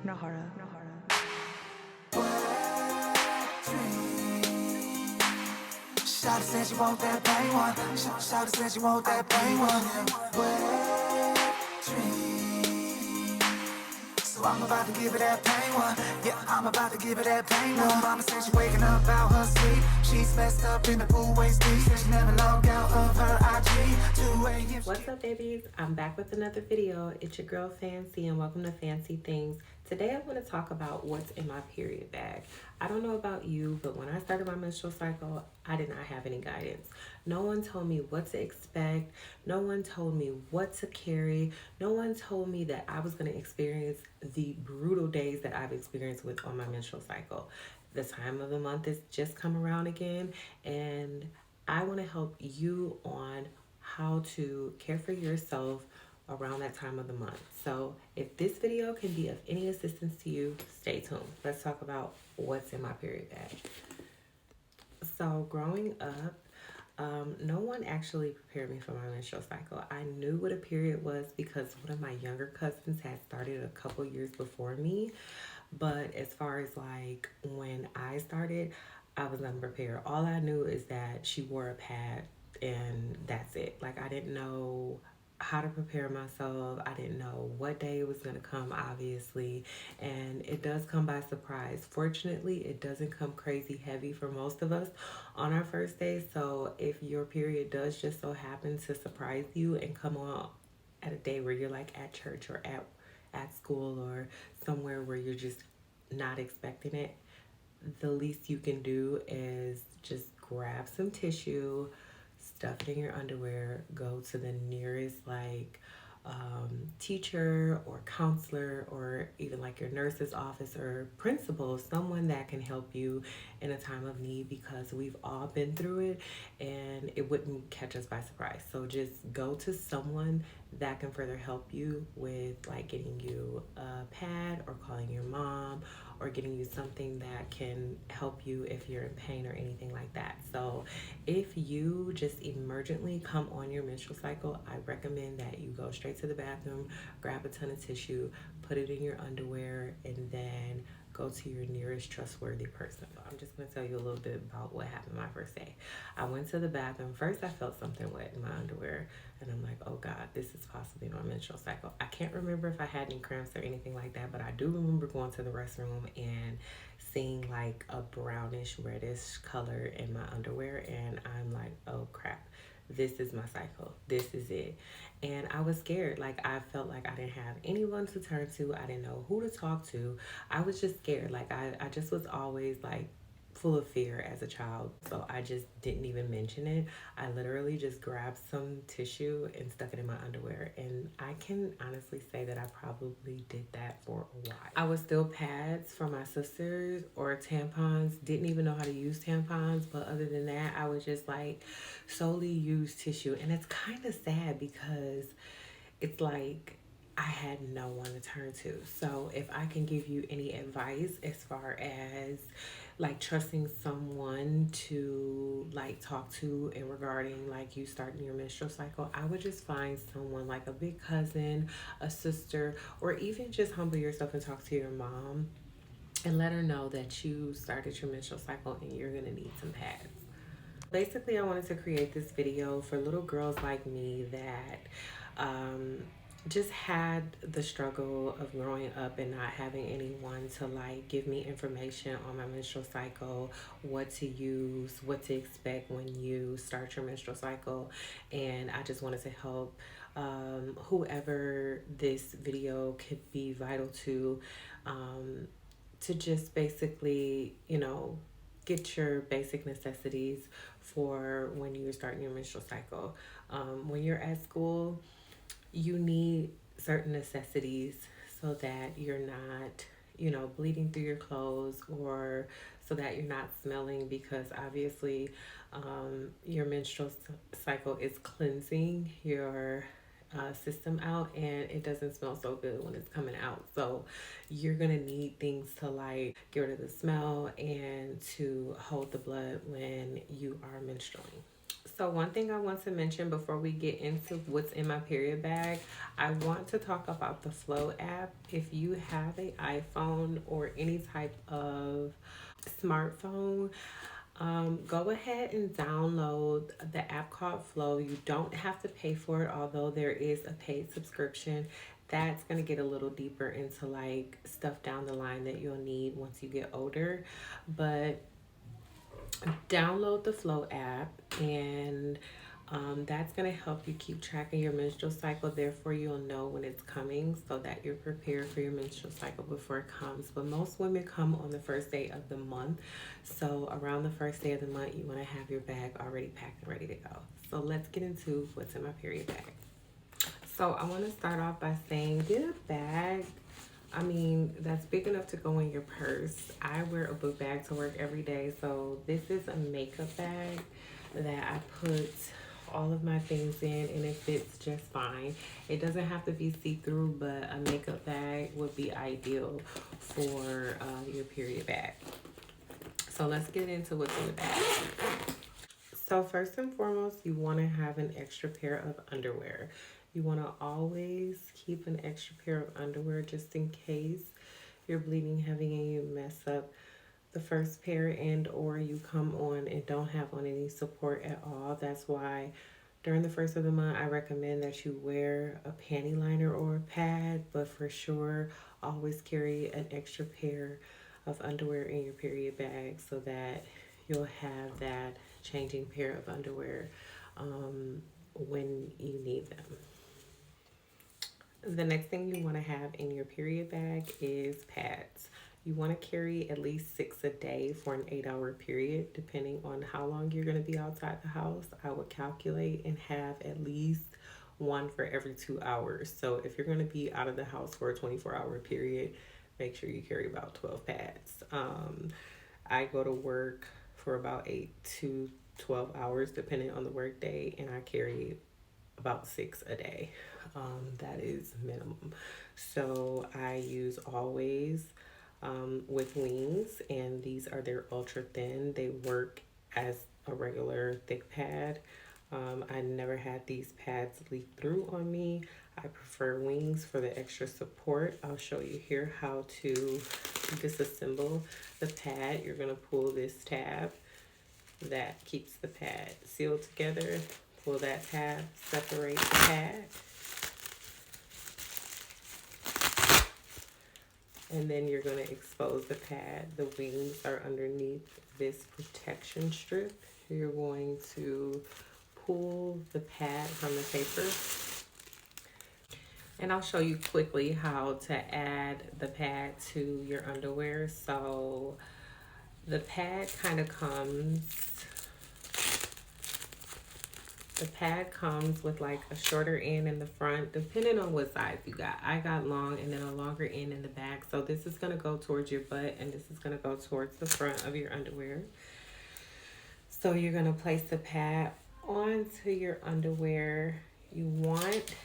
Nahara. Shawty said she want that pain one. Shawty said she want that pain one. Yeah. Wet dream. So I'm about to give her that pain one. Yeah, I'm about to give her that pain one. Mama said she waking up out her sleep. She's messed up in the pool waist deep. Said she never logged out of her IG. 2 a.m. What's up, babies? I'm back with another video. It's your girl Fancy, and welcome to Fancy Things. Today I want to talk about what's in my period bag. I don't know about you, but when I started my menstrual cycle, I did not have any guidance. No one told me what to expect. No one told me what to carry. No one told me that I was going to experience the brutal days that I've experienced on my menstrual cycle. The time of the month has just come around again, and I want to help you on how to care for yourself around that time of the month. So if this video can be of any assistance to you, stay tuned. Let's talk about what's in my period bag. So growing up, no one actually prepared me for my menstrual cycle. I knew what a period was because one of my younger cousins had started a couple years before me. But as far as like when I started, I was unprepared. All I knew is that she wore a pad and that's it. Like, I didn't know how to prepare myself. I didn't know what day it was going to come, obviously, and it does come by surprise. Fortunately, it doesn't come crazy heavy for most of us on our first day. So if your period does just so happen to surprise you and come on at a day where you're like at church or at school or somewhere where you're just not expecting it, the least you can do is just grab some tissue, stuff it in your underwear, go to the nearest teacher or counselor or even like your nurse's office or principal, someone that can help you in a time of need, because we've all been through it and it wouldn't catch us by surprise. So just go to someone that can further help you with like getting you a pad or calling your mom or getting you something that can help you if you're in pain or anything like that. So if you just emergently come on your menstrual cycle, I recommend that you go straight to the bathroom, grab a ton of tissue, put it in your underwear, and then go to your nearest trustworthy person. I'm just going to tell you a little bit about what happened my first day. I went to the bathroom. First, I felt something wet in my underwear, and I'm like, oh God, this is possibly my menstrual cycle. I can't remember if I had any cramps or anything like that, but I do remember going to the restroom and seeing like a brownish, reddish color in my underwear, and I'm like, oh crap. This is my cycle. This is it. And I was scared. Like, I felt like I didn't have anyone to turn to. I didn't know who to talk to. I was just scared. Like, I just was always like full of fear as a child. So I just didn't even mention it. I literally just grabbed some tissue and stuck it in my underwear. And I can honestly say that I probably did that for a while. I would steal pads from my sisters or tampons. Didn't even know how to use tampons. But other than that, I would just like solely use tissue. And it's kind of sad because it's like I had no one to turn to. So if I can give you any advice as far as like trusting someone to like talk to in regarding like you starting your menstrual cycle, I would just find someone like a big cousin, a sister, or even just humble yourself and talk to your mom and let her know that you started your menstrual cycle and you're gonna need some pads. Basically, I wanted to create this video for little girls like me that just had the struggle of growing up and not having anyone to like give me information on my menstrual cycle, what to use, what to expect when you start your menstrual cycle. And I just wanted to help whoever this video could be vital to just basically, get your basic necessities for when you're starting your menstrual cycle. When you're at school, you need certain necessities so that you're not, bleeding through your clothes, or so that you're not smelling, because obviously your menstrual cycle is cleansing your system out, and it doesn't smell so good when it's coming out. So you're gonna need things to like get rid of the smell and to hold the blood when you are menstruating. So one thing I want to mention before we get into what's in my period bag, I want to talk about the Flow app. If you have an iPhone or any type of smartphone, go ahead and download the app called Flow. You don't have to pay for it, although there is a paid subscription. That's going to get a little deeper into like stuff down the line that you'll need once you get older. But download the Flow app, and that's going to help you keep track of your menstrual cycle. Therefore, you'll know when it's coming so that you're prepared for your menstrual cycle before it comes. But most women come on the first day of the month. So around the first day of the month, you want to have your bag already packed and ready to go. So let's get into what's in my period bag. So I want to start off by saying get a bag. I mean, that's big enough to go in your purse. I wear a book bag to work every day. So this is a makeup bag that I put all of my things in, and it fits just fine. It doesn't have to be see-through, but a makeup bag would be ideal for your period bag. So let's get into what's in the bag. So first and foremost, you want to have an extra pair of underwear. You want to always keep an extra pair of underwear just in case you're bleeding heavy and you mess up the first pair, and or you come on and don't have on any support at all. That's why during the first of the month, I recommend that you wear a panty liner or a pad, but for sure, always carry an extra pair of underwear in your period bag so that you'll have that changing pair of underwear when you need them. The next thing you want to have in your period bag is pads. You want to carry at least 6 a day for an 8-hour period, depending on how long you're going to be outside the house. I would calculate and have at least one for every 2 hours. So if you're going to be out of the house for a 24-hour period, make sure you carry about 12 pads. I go to work for about 8 to 12 hours, depending on the work day, and I carry about 6 a day. That is minimum. So I use Always with wings, and these are their ultra thin. They work as a regular thick pad. I never had these pads leak through on me. I prefer wings for the extra support. I'll show you here how to disassemble the pad. You're going to pull this tab that keeps the pad sealed together. Pull that tab, separate the pad. And then you're going to expose the pad. The wings are underneath this protection strip. You're going to pull the pad from the paper. And I'll show you quickly how to add the pad to your underwear. So the pad kind of comes... The pad comes with like a shorter end in the front, depending on what size you got. I got long and then a longer end in the back. So this is going to go towards your butt and this is going to go towards the front of your underwear. So you're going to place the pad onto your underwear. You want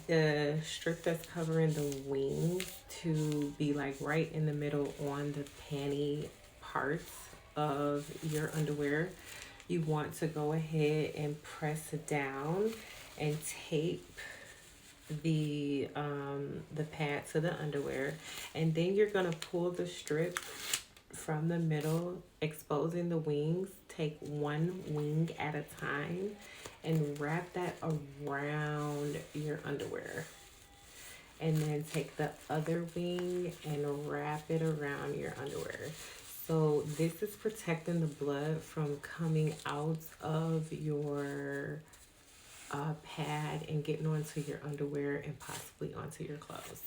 the strip that's covering the wings to be like right in the middle on the panty parts of your underwear. You want to go ahead and press down and tape the pad to the underwear, and then you're gonna pull the strip from the middle, exposing the wings. Take one wing at a time and wrap that around your underwear, and then take the other wing and wrap it around your underwear. So this is protecting the blood from coming out of your pad and getting onto your underwear and possibly onto your clothes.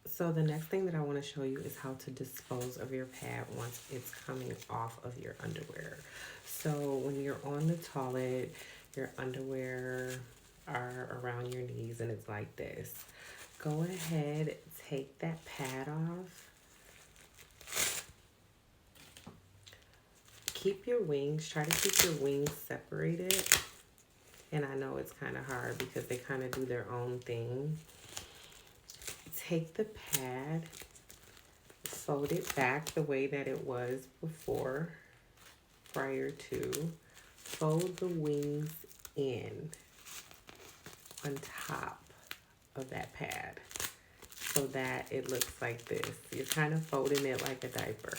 So the next thing that I want to show you is how to dispose of your pad once it's coming off of your underwear. So when you're on the toilet, your underwear are around your knees and it's like this. Go ahead, take that pad off. Keep your wings, try to keep your wings separated. And I know it's kind of hard because they kind of do their own thing. Take the pad, fold it back the way that it was before, prior to. fold the wings in on top of that pad so that it looks like this. You're kind of folding it like a diaper.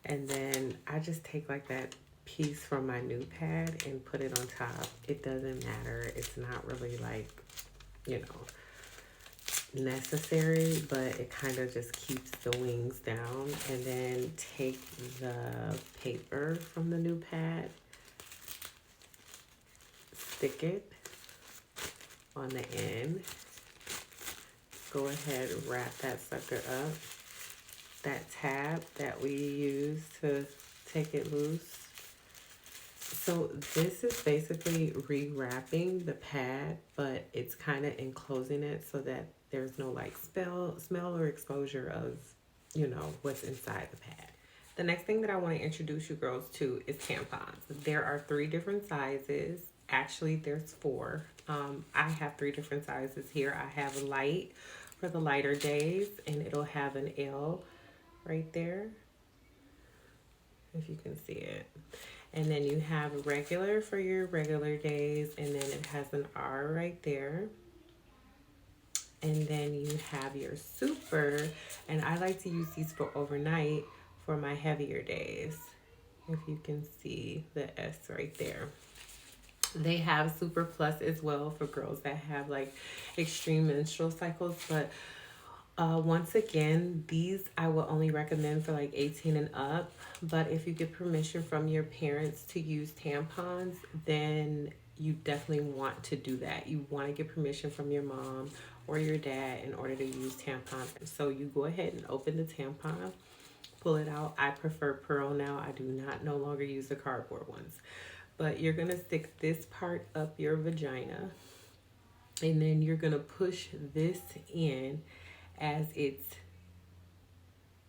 And then I just take like that piece from my new pad and put it on top. It doesn't matter. It's not really like, you know, necessary, but it kind of just keeps the wings down. And then take the paper from the new pad, stick it on the end, go ahead and wrap that sucker up. That tab that we use to take it loose. So this is basically rewrapping the pad, but it's kind of enclosing it so that there's no like smell or exposure of, you know, what's inside the pad. The next thing that I want to introduce you girls to is tampons. There are 3 different sizes. Actually, there's 4. I have 3 different sizes here. I have light for the lighter days, and it'll have an L right there, if you can see it. And then you have regular for your regular days, and then it has an R right there. And then you have your super, and I like to use these for overnight for my heavier days. If you can see the S right there. They have super plus as well for girls that have like extreme menstrual cycles, but once again, these I will only recommend for like 18 and up. But if you get permission from your parents to use tampons, then you definitely want to do that. You want to get permission from your mom or your dad in order to use tampons. So you go ahead and open the tampon, pull it out. I prefer pearl now. I do not no longer use the cardboard ones. But you're going to stick this part up your vagina, and then you're going to push this in as it's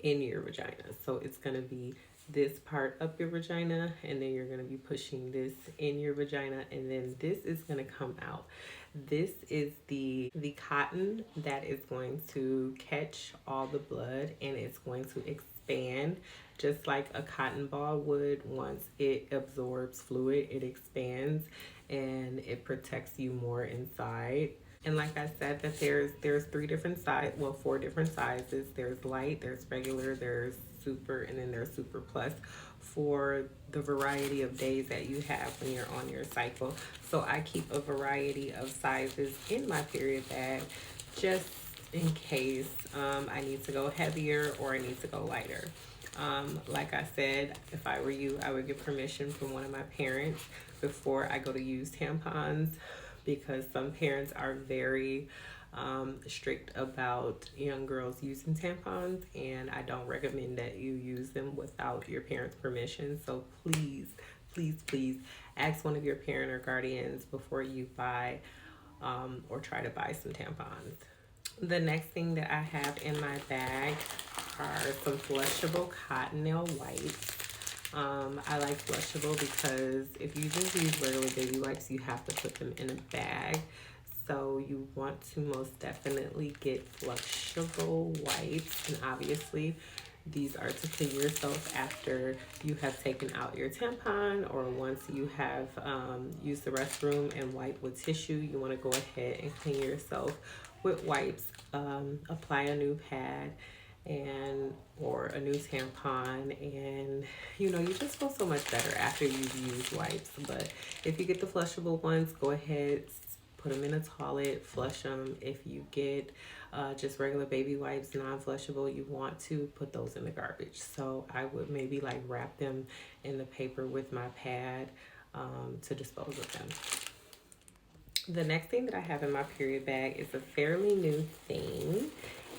in your vagina. So it's going to be this part up your vagina, and then you're going to be pushing this in your vagina, and then this is going to come out. This is the cotton that is going to catch all the blood, and it's going to expand just like a cotton ball would. Once it absorbs fluid, it expands and it protects you more inside. And like I said, that there's 3 different sizes, well, 4 different sizes. There's light, there's regular, there's super, and then there's super plus for the variety of days that you have when you're on your cycle. So I keep a variety of sizes in my period bag just in case I need to go heavier or I need to go lighter. Like I said, if I were you, I would get permission from one of my parents before I go to use tampons, because some parents are very strict about young girls using tampons, and I don't recommend that you use them without your parents' permission. So please, please, please ask one of your parent or guardians before you buy or try to buy some tampons. The next thing that I have in my bag are some flushable cottonelle wipes. I like flushable because if you just use regular baby wipes, you have to put them in a bag. So you want to most definitely get flushable wipes, and obviously these are to clean yourself after you have taken out your tampon, or once you have used the restroom and wiped with tissue. You want to go ahead and clean yourself with wipes. Apply a new pad or a new tampon, and you know, you just feel so much better after you've used wipes. But if you get the flushable ones, go ahead, put them in a toilet, flush them. If you get just regular baby wipes, non-flushable, you want to put those in the garbage. So I would maybe like wrap them in the paper with my pad to dispose of them. The next thing that I have in my period bag is a fairly new thing,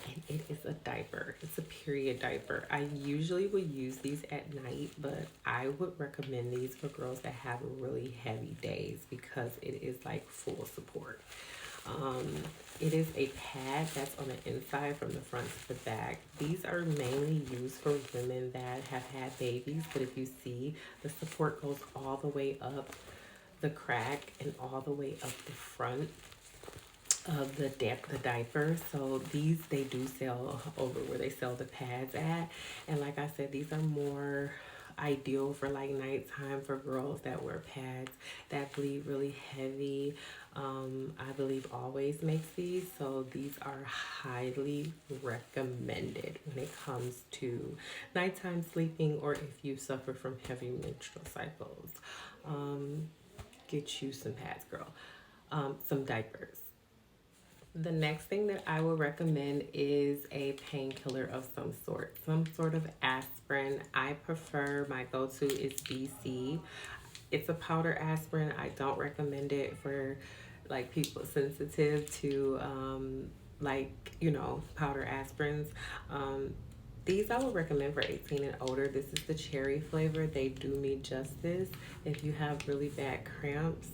and it is a diaper. It's a period diaper. I usually would use these at night, but I would recommend these for girls that have really heavy days because it is like full support. It is a pad that's on the inside from the front to the back. These are mainly used for women that have had babies, but if you see, the support goes all the way up the crack and all the way up the front of the diaper. So these, they do sell over where they sell the pads at, and like I said, these are more ideal for like nighttime for girls that wear pads that bleed really heavy. I believe Always makes these, so these are highly recommended when it comes to nighttime sleeping or if you suffer from heavy menstrual cycles. Get you some pads, girl. Some diapers. The next thing that I would recommend is a painkiller of some sort of aspirin. I prefer, my go to is BC. It's a powder aspirin. I don't recommend it for like people sensitive to powder aspirins. These I would recommend for 18 and older. This is the cherry flavor. They do me justice. If you have really bad cramps,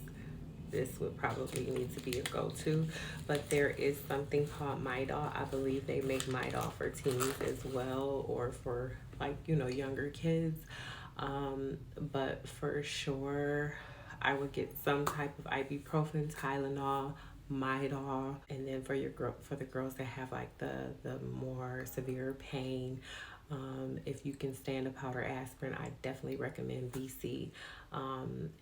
this would probably need to be a go-to. But there is something called Midol. I believe they make Midol for teens as well, or for younger kids. But for sure, I would get some type of ibuprofen, Tylenol, Midol, and then for the girls that have like the more severe pain, if you can stand a powder aspirin, I definitely recommend BC.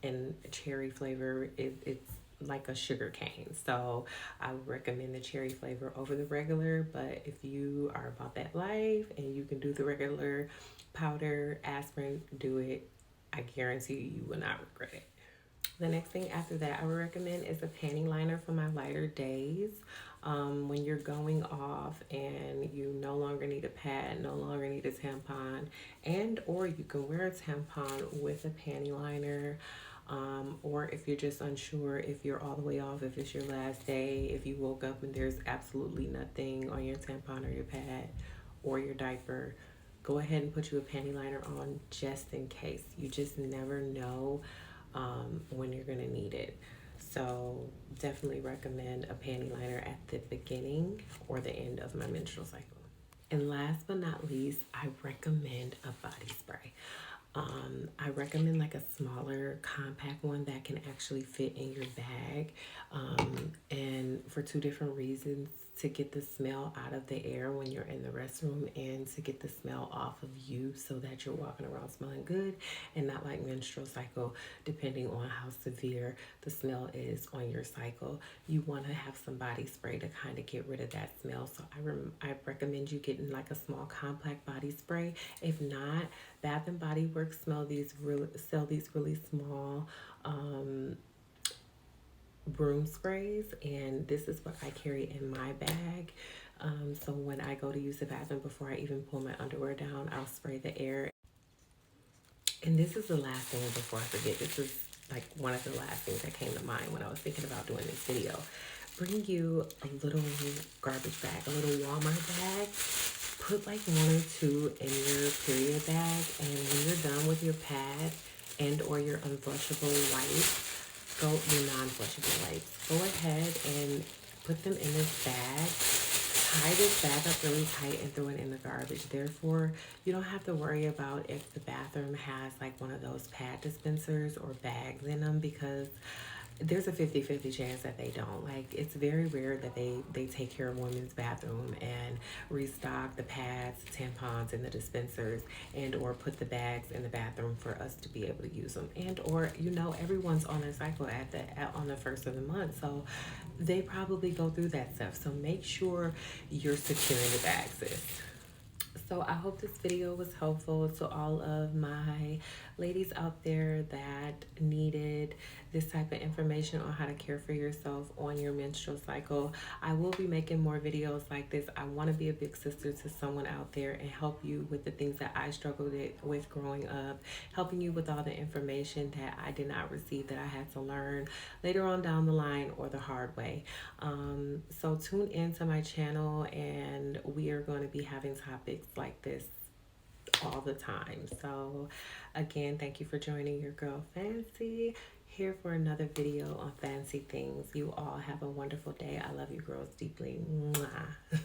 And cherry flavor, it's like a sugar cane. So I would recommend the cherry flavor over the regular. But if you are about that life and you can do the regular powder aspirin, do it. I guarantee you will not regret it. The next thing after that I would recommend is a panty liner for my lighter days. When you're going off and you no longer need a pad, no longer need a tampon, and or you can wear a tampon with a panty liner. Or if you're just unsure, if you're all the way off, if it's your last day, if you woke up and there's absolutely nothing on your tampon or your pad or your diaper, go ahead and put you a panty liner on just in case. You just never know when you're gonna need it. So definitely recommend a panty liner at the beginning or the end of my menstrual cycle. And last but not least, I recommend a body spray. I recommend like a smaller compact one that can actually fit in your bag, and for two different reasons: to get the smell out of the air when you're in the restroom, and to get the smell off of you so that you're walking around smelling good and not like menstrual cycle, depending on how severe the smell is on your cycle. You want to have some body spray to kind of get rid of that smell. So I recommend you getting like a small compact body spray. If not, Bath and Body Works sell these really small broom sprays, and this is what I carry in my bag. So when I go to use the bathroom, before I even pull my underwear down, I'll spray the air. And this is the last thing before I forget. This is like one of the last things that came to mind when I was thinking about doing this video. Bring you a little garbage bag, a little Walmart bag. Put like one or two in your period bag, and when you're done with your pad and or your unflushable wipes, your non-flushable wipes, go ahead and put them in this bag. Tie this bag up really tight and throw it in the garbage. Therefore, you don't have to worry about if the bathroom has like one of those pad dispensers or bags in them, because there's a 50-50 chance that they don't. Like, it's very rare that they take care of women's bathroom and restock the pads, tampons, and the dispensers, and or put the bags in the bathroom for us to be able to use them. And or everyone's on their cycle on the first of the month, so they probably go through that stuff. So make sure you're securing the bags, sis. So I hope this video was helpful to all of my ladies out there that needed this type of information on how to care for yourself on your menstrual cycle. I will be making more videos like this. I want to be a big sister to someone out there and help you with the things that I struggled with growing up, helping you with all the information that I did not receive, that I had to learn later on down the line or the hard way. So tune into my channel, and we are going to be having topics like this all the time. So again, thank you for joining your girl Fancy here for another video on fancy things. You all have a wonderful day. I love you girls deeply. Mwah.